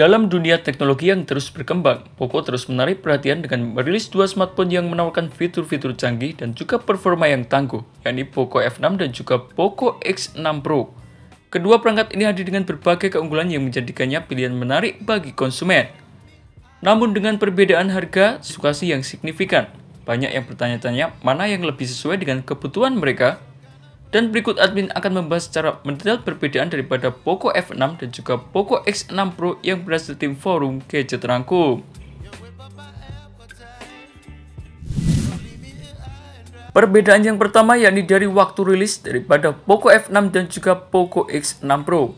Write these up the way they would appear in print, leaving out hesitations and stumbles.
Dalam dunia teknologi yang terus berkembang, Poco terus menarik perhatian dengan merilis dua smartphone yang menawarkan fitur-fitur canggih dan juga performa yang tangguh, yakni Poco F6 dan juga Poco X6 Pro. Kedua perangkat ini hadir dengan berbagai keunggulan yang menjadikannya pilihan menarik bagi konsumen. Namun dengan perbedaan harga situasi yang signifikan, banyak yang bertanya-tanya mana yang lebih sesuai dengan kebutuhan mereka. Dan berikut admin akan membahas secara mendetail perbedaan daripada Poco F6 dan juga Poco X6 Pro yang berhasil tim forum Gadget Rangkum. Perbedaan yang pertama yakni dari waktu rilis daripada Poco F6 dan juga Poco X6 Pro.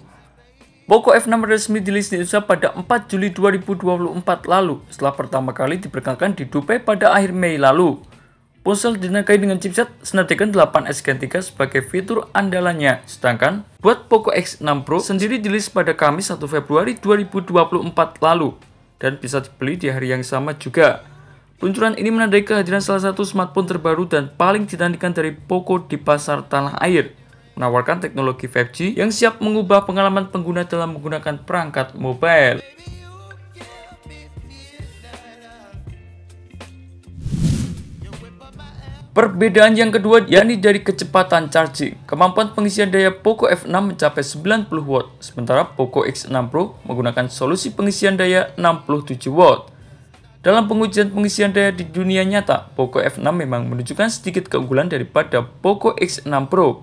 Poco F6 resmi dirilis di Indonesia pada 4 Juli 2024 lalu setelah pertama kali diperkenalkan di Dubai pada akhir Mei lalu. Ponsel dinamai dengan chipset Snapdragon 8S Gen 3 sebagai fitur andalannya. Sedangkan buat Poco X6 Pro sendiri dirilis pada Kamis 1 Februari 2024 lalu dan bisa dibeli di hari yang sama juga. Peluncuran ini menandai kehadiran salah satu smartphone terbaru dan paling dinantikan dari Poco di pasar tanah air, menawarkan teknologi 5G yang siap mengubah pengalaman pengguna dalam menggunakan perangkat mobile. Perbedaan yang kedua yakni dari kecepatan charging. Kemampuan pengisian daya Poco F6 mencapai 90 watt, sementara Poco X6 Pro menggunakan solusi pengisian daya 67 watt. Dalam pengujian pengisian daya di dunia nyata, Poco F6 memang menunjukkan sedikit keunggulan daripada Poco X6 Pro.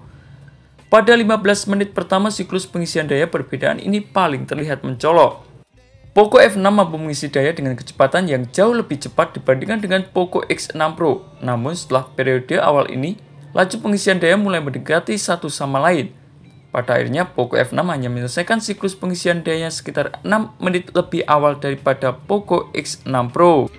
Pada 15 menit pertama siklus pengisian daya, perbedaan ini paling terlihat mencolok. Poco F6 mampu mengisi daya dengan kecepatan yang jauh lebih cepat dibandingkan dengan Poco X6 Pro. Namun setelah periode awal ini, laju pengisian daya mulai mendekati satu sama lain. Pada akhirnya Poco F6 hanya menyelesaikan siklus pengisian dayanya sekitar 6 menit lebih awal daripada Poco X6 Pro.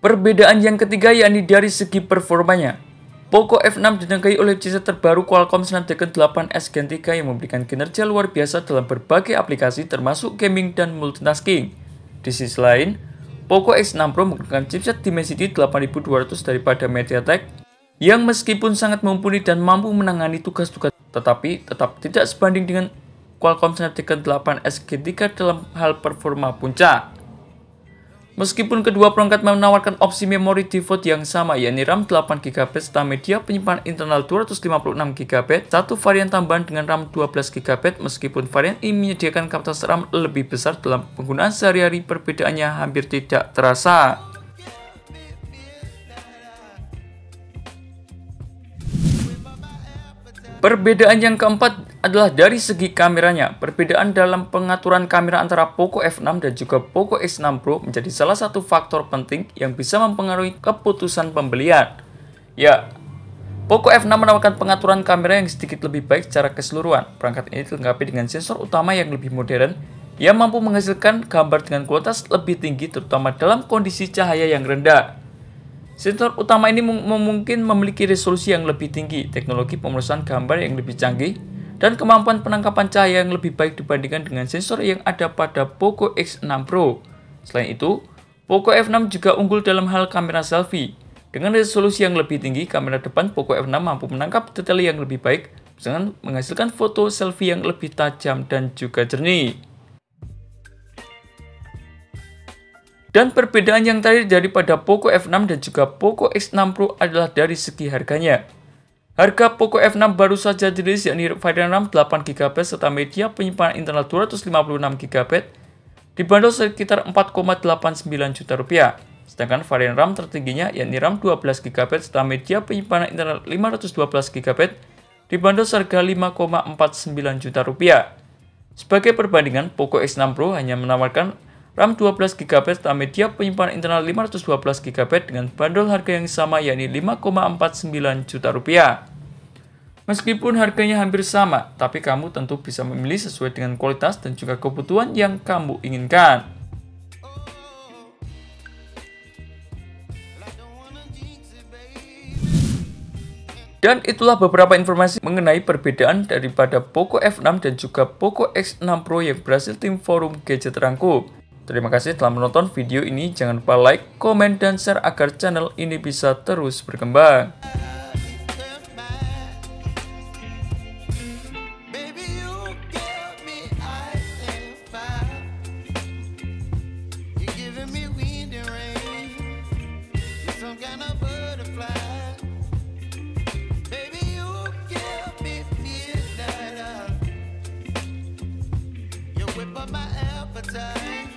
Perbedaan yang ketiga yakni dari segi performanya. Poco F6 dinamai oleh chipset terbaru Qualcomm Snapdragon 8S Gen 3 yang memberikan kinerja luar biasa dalam berbagai aplikasi termasuk gaming dan multitasking. Di sisi lain, Poco X6 Pro menggunakan chipset Dimensity 8200 daripada MediaTek yang meskipun sangat mumpuni dan mampu menangani tugas-tugas, tetapi tetap tidak sebanding dengan Qualcomm Snapdragon 8S Gen 3 dalam hal performa puncak. Meskipun kedua perangkat menawarkan opsi memori default yang sama, yakni RAM 8GB serta media penyimpanan internal 256GB, satu varian tambahan dengan RAM 12GB, meskipun varian ini menyediakan kapasitas RAM lebih besar dalam penggunaan sehari-hari, perbedaannya hampir tidak terasa. Perbedaan yang keempat adalah dari segi kameranya. Perbedaan dalam pengaturan kamera antara Poco F6 dan juga Poco X6 Pro menjadi salah satu faktor penting yang bisa mempengaruhi keputusan pembelian. Ya, Poco F6 menawarkan pengaturan kamera yang sedikit lebih baik secara keseluruhan. Perangkat ini dilengkapi dengan sensor utama yang lebih modern yang mampu menghasilkan gambar dengan kualitas lebih tinggi terutama dalam kondisi cahaya yang rendah. Sensor utama ini mungkin memiliki resolusi yang lebih tinggi, teknologi pemrosesan gambar yang lebih canggih, dan kemampuan penangkapan cahaya yang lebih baik dibandingkan dengan sensor yang ada pada Poco X6 Pro. Selain itu, Poco F6 juga unggul dalam hal kamera selfie. Dengan resolusi yang lebih tinggi, kamera depan Poco F6 mampu menangkap detail yang lebih baik, dengan menghasilkan foto selfie yang lebih tajam dan juga jernih. Dan perbedaan yang terakhir daripada Poco F6 dan juga Poco X6 Pro adalah dari segi harganya. Harga Poco F6 baru saja dirilis yakni varian RAM 8GB serta media penyimpanan internal 256GB dibanderol sekitar 4,89 juta rupiah. Sedangkan varian RAM tertingginya yakni RAM 12GB serta media penyimpanan internal 512GB dibanderol seharga 5,49 juta rupiah. Sebagai perbandingan, Poco X6 Pro hanya menawarkan RAM 12GB serta media penyimpanan internal 512GB dengan bandrol harga yang sama yakni 5,49 juta rupiah. Meskipun harganya hampir sama, tapi kamu tentu bisa memilih sesuai dengan kualitas dan juga kebutuhan yang kamu inginkan. Dan itulah beberapa informasi mengenai perbedaan daripada Poco F6 dan juga Poco X6 Pro yang berhasil tim forum Gadget Rangkum. Terima kasih telah menonton video ini. Jangan lupa like, komen, dan share agar channel ini bisa terus berkembang. some kind of butterfly. Baby, you give me midnight. You whip up my appetite.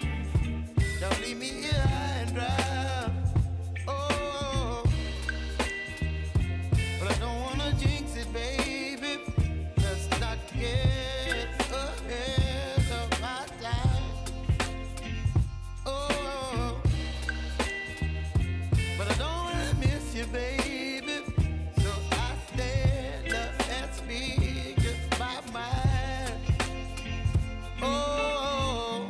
Don't leave me here high and dry. Oh, but I don't wanna jinx it, baby. Let's not get ahead of my time. Oh, but I don't wanna miss you, baby. So I stand up and speak my mind. Oh.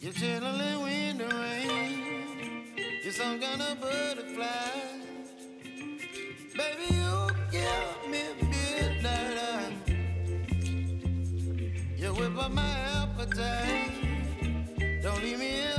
You're chilling in the rain. You're some kind of butterfly. Baby, you give me midnight. You whip up my appetite. Don't leave me